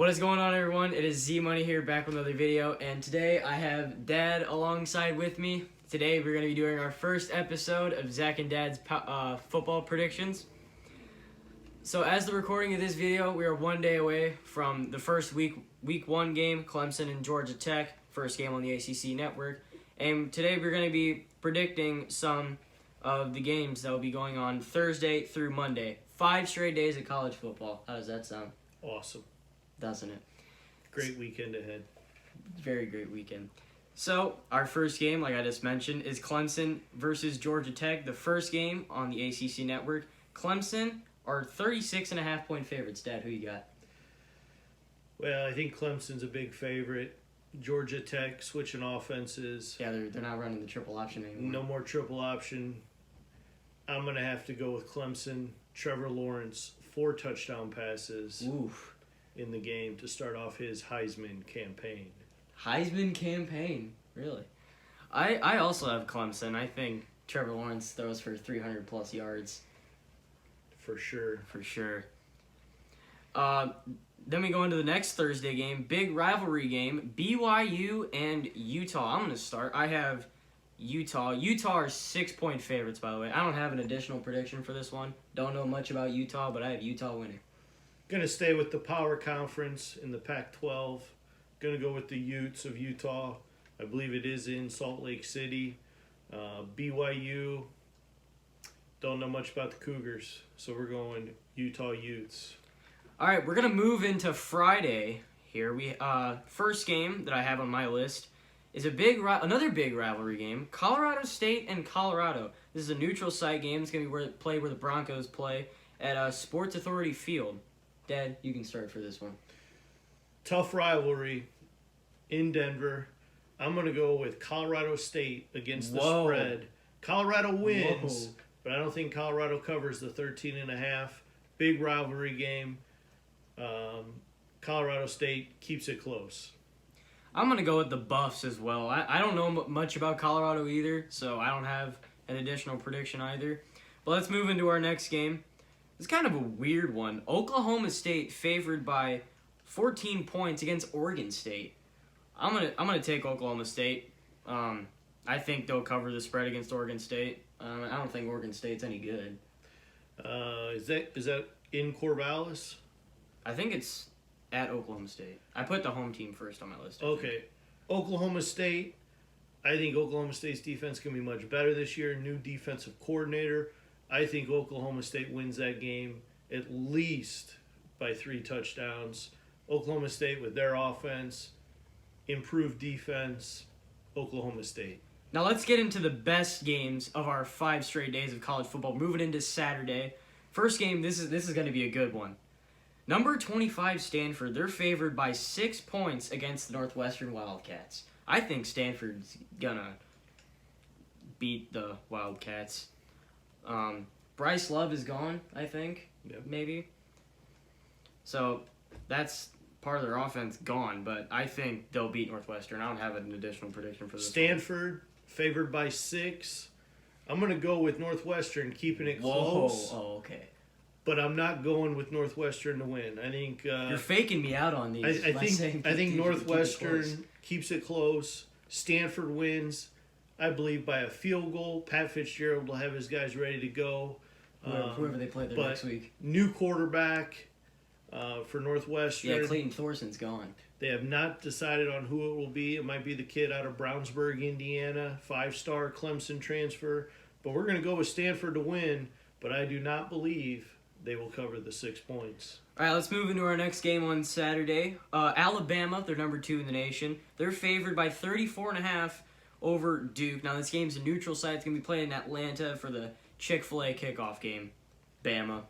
What is going on, everyone? It is Z Money here, back with another video, and today I have Dad alongside with me. Today we're going to be doing our first episode of Zach and Dad's football predictions. So as the recording of this video, we are 1 day away from the first week 1 game, Clemson and Georgia Tech, first game on the ACC network. And today we're going to be predicting some of the games that will be going on Thursday through Monday. 5 straight days of college football. How does that sound? Awesome. Doesn't it? Great weekend ahead. Very great weekend. So, our first game, like I just mentioned, is Clemson versus Georgia Tech, the first game on the ACC network. Clemson are 36.5-point favorites. Dad, who you got? Well, I think Clemson's a big favorite. Georgia Tech switching offenses. Yeah, they're not running the triple option anymore. No more triple option. I'm going to have to go with Clemson. Trevor Lawrence, 4 touchdown passes. Oof. In the game to start off his Heisman campaign. Heisman campaign? Really? I also have Clemson. I think Trevor Lawrence throws for 300-plus yards. For sure. For sure. Then we go into the next Thursday game, big rivalry game, BYU and Utah. I'm going to start. I have Utah. Utah are 6-point favorites, by the way. I don't have an additional prediction for this one. Don't know much about Utah, but I have Utah winning. Going to stay with the power conference in the Pac-12. Going to go with the Utes of Utah. I believe it is in Salt Lake City. BYU, don't know much about the Cougars, so we're going Utah Utes. All right, we're going to move into Friday here. First game that I have on my list is another big rivalry game, Colorado State and Colorado. This is a neutral site game. It's going to be where the Broncos play at Sports Authority Field. Dad, you can start for this one. Tough rivalry in Denver. I'm going to go with Colorado State against the spread. Colorado wins, but I don't think Colorado covers the 13.5. Big rivalry game. Colorado State keeps it close. I'm going to go with the Buffs as well. I don't know much about Colorado either, so I don't have an additional prediction either. But let's move into our next game. It's kind of a weird one. Oklahoma State favored by 14 points against Oregon State. I'm gonna take Oklahoma State. I think they'll cover the spread against Oregon State. I don't think Oregon State's any good. Is that in Corvallis? I think it's at Oklahoma State. I put the home team first on my list. Okay. Oklahoma State. I think Oklahoma State's defense can be much better this year. New defensive coordinator. I think Oklahoma State wins that game at least by 3 touchdowns. Oklahoma State with their offense, improved defense, Oklahoma State. Now let's get into the best games of our 5 straight days of college football. Moving into Saturday. First game, this is going to be a good one. Number 25 Stanford, they're favored by 6 points against the Northwestern Wildcats. I think Stanford's going to beat the Wildcats. Bryce Love is gone, I think, maybe. So that's part of their offense gone, but I think they'll beat Northwestern. I don't have an additional prediction for this. Stanford favored by 6. I'm going to go with Northwestern, keeping it close. Oh, okay. But I'm not going with Northwestern to win. I think you're faking me out on these. I think Northwestern keeps it close. Stanford wins, I believe, by a field goal. Pat Fitzgerald will have his guys ready to go. Whoever they play there next week. New quarterback for Northwestern. Yeah, Clayton Thorson's gone. They have not decided on who it will be. It might be the kid out of Brownsburg, Indiana, 5-star Clemson transfer. But we're going to go with Stanford to win, but I do not believe they will cover the 6 points. All right, let's move into our next game on Saturday. Alabama, they're number 2 in the nation. They're favored by 34.5 over Duke. Now, this game's a neutral site. It's going to be played in Atlanta for the Chick-fil-A kickoff game. Bama.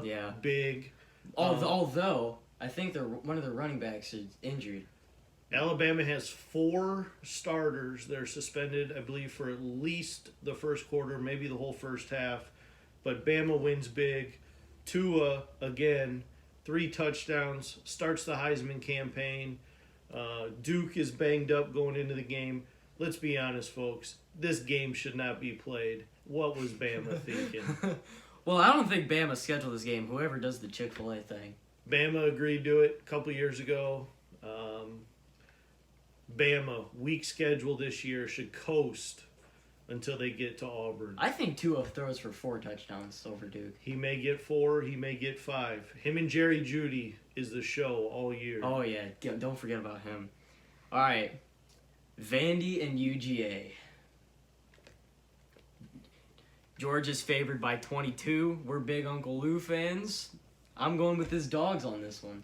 Yeah. Big. Although, I think one of their running backs is injured. Alabama has 4 starters that are suspended, I believe, for at least the first quarter, maybe the whole first half. But Bama wins big. Tua, again, 3 touchdowns, starts the Heisman campaign. Duke is banged up going into the game. Let's be honest, folks. This game should not be played. What was Bama thinking? Well, I don't think Bama scheduled this game. Whoever does the Chick-fil-A thing. Bama agreed to it a couple years ago. Bama, weak schedule this year, should coast until they get to Auburn. I think Tua throws for 4 touchdowns over Duke. He may get 4, he may get 5. Him and Jerry Jeudy is the show all year. Oh, yeah. Don't forget about him. All right. Vandy and UGA. Georgia's favored by 22. We're big Uncle Lou fans. I'm going with his dogs on this one.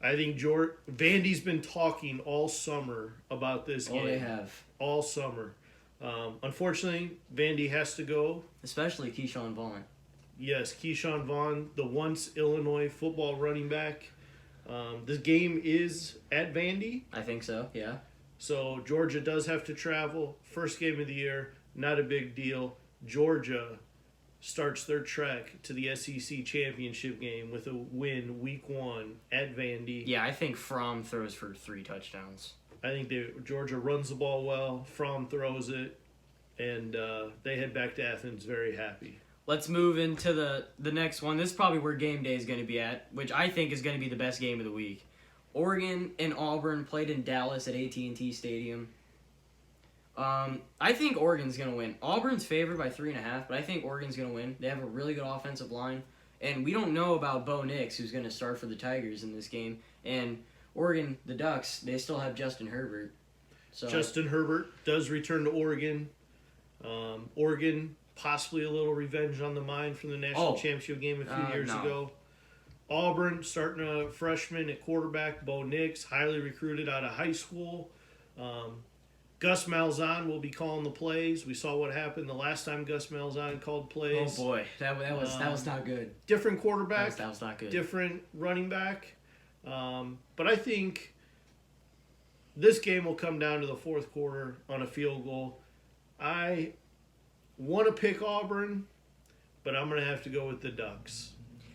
I think Vandy's been talking all summer about this game. Oh, they have. All summer. Unfortunately, Vandy has to go. Especially Keyshawn Vaughn. Yes, Keyshawn Vaughn, the once Illinois football running back. This game is at Vandy. I think so, yeah. So Georgia does have to travel. First game of the year, not a big deal. Georgia starts their trek to the SEC championship game with a win week 1 at Vandy. Yeah, I think Fromm throws for 3 touchdowns. I think Georgia runs the ball well. Fromm throws it, and they head back to Athens very happy. Let's move into the next one. This is probably where game day is going to be at, which I think is going to be the best game of the week. Oregon and Auburn played in Dallas at AT&T Stadium. I think Oregon's going to win. Auburn's favored by 3.5, but I think Oregon's going to win. They have a really good offensive line, and we don't know about Bo Nix, who's going to start for the Tigers in this game. And Oregon, the Ducks, they still have Justin Herbert. So Justin Herbert does return to Oregon. Oregon, possibly a little revenge on the mind from the national championship game a few years ago. Auburn, starting a freshman at quarterback, Bo Nix, highly recruited out of high school. Gus Malzahn will be calling the plays. We saw what happened the last time Gus Malzahn called plays. Oh boy, that was not good. Different quarterback. That was not good. Different running back. But I think this game will come down to the fourth quarter on a field goal. I want to pick Auburn, but I'm going to have to go with the Ducks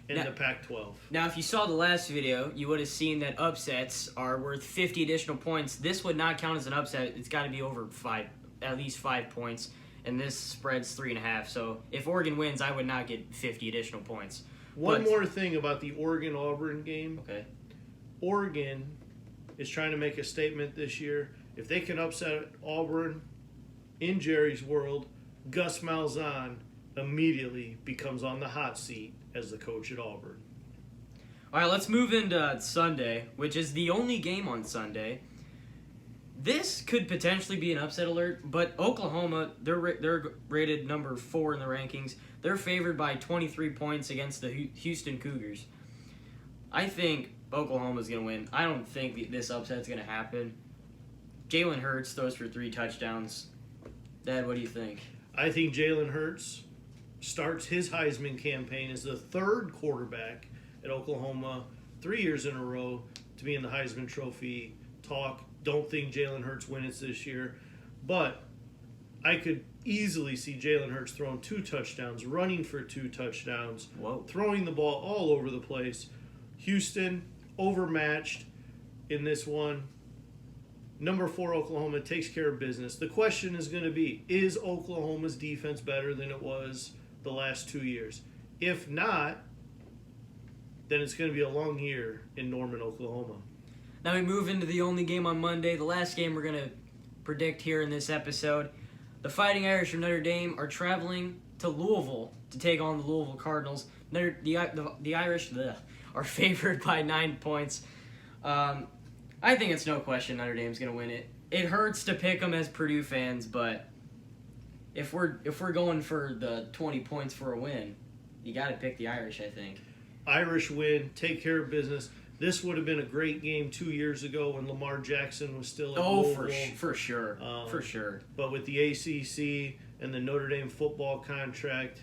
in the Pac-12. Now, if you saw the last video, you would have seen that upsets are worth 50 additional points. This would not count as an upset. It's got to be over 5, at least 5 points, and this spread's 3.5. So if Oregon wins, I would not get 50 additional points. One more thing about the Oregon-Auburn game. Okay. Oregon is trying to make a statement this year. If they can upset Auburn in Jerry's world, Gus Malzahn immediately becomes on the hot seat as the coach at Auburn. All right, let's move into Sunday, which is the only game on Sunday. This could potentially be an upset alert, but Oklahoma, they're rated number 4 in the rankings. They're favored by 23 points against the Houston Cougars. I think Oklahoma's going to win. I don't think this upset's going to happen. Jalen Hurts throws for 3 touchdowns. Dad, what do you think? I think Jalen Hurts starts his Heisman campaign as the 3rd quarterback at Oklahoma 3 years in a row to be in the Heisman Trophy talk. Don't think Jalen Hurts wins it this year, but I could easily see Jalen Hurts throwing 2 touchdowns, running for 2 touchdowns, throwing the ball all over the place. Houston overmatched in this one. Number 4 Oklahoma takes care of business. The question is going to be, is Oklahoma's defense better than it was the last 2 years? If not, then it's going to be a long year in Norman, Oklahoma. Now we move into the only game on Monday, the last game we're going to predict here in this episode. The Fighting Irish from Notre Dame are traveling to Louisville to take on the Louisville Cardinals. The Irish are favored by 9 points. I think it's no question Notre Dame's going to win it. It hurts to pick them as Purdue fans, but if we're going for the 20 points for a win, you got to pick the Irish, I think. Irish win, take care of business. This would have been a great game 2 years ago when Lamar Jackson was still at Louisville. For sure. For sure. But with the ACC and the Notre Dame football contract,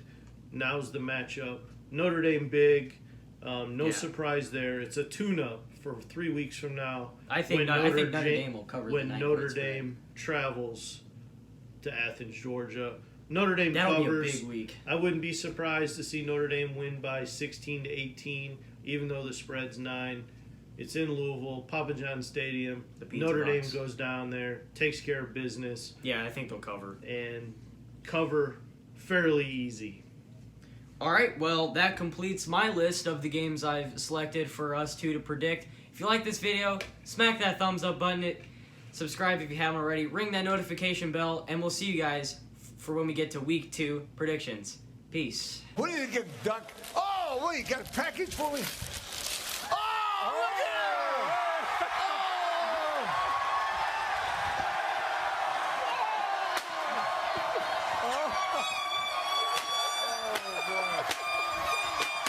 now's the matchup. Notre Dame big. No surprise there. It's a tune-up for 3 weeks from now. I think Notre Dame will cover when the 9 Notre points Dame travels to Athens, Georgia. Notre Dame That'll covers. Be a big week. I wouldn't be surprised to see Notre Dame win by 16-18, even though the spread's 9. It's in Louisville, Papa John Stadium. Notre Dame goes down there, takes care of business. Yeah, I think they'll cover. And cover fairly easy. All right, well, that completes my list of the games I've selected for us two to predict. If you like this video, smack that thumbs up button. Subscribe if you haven't already. Ring that notification bell, and we'll see you guys for when we get to week 2 predictions. Peace. What do you get, Duck? Oh, what, you got a package for me?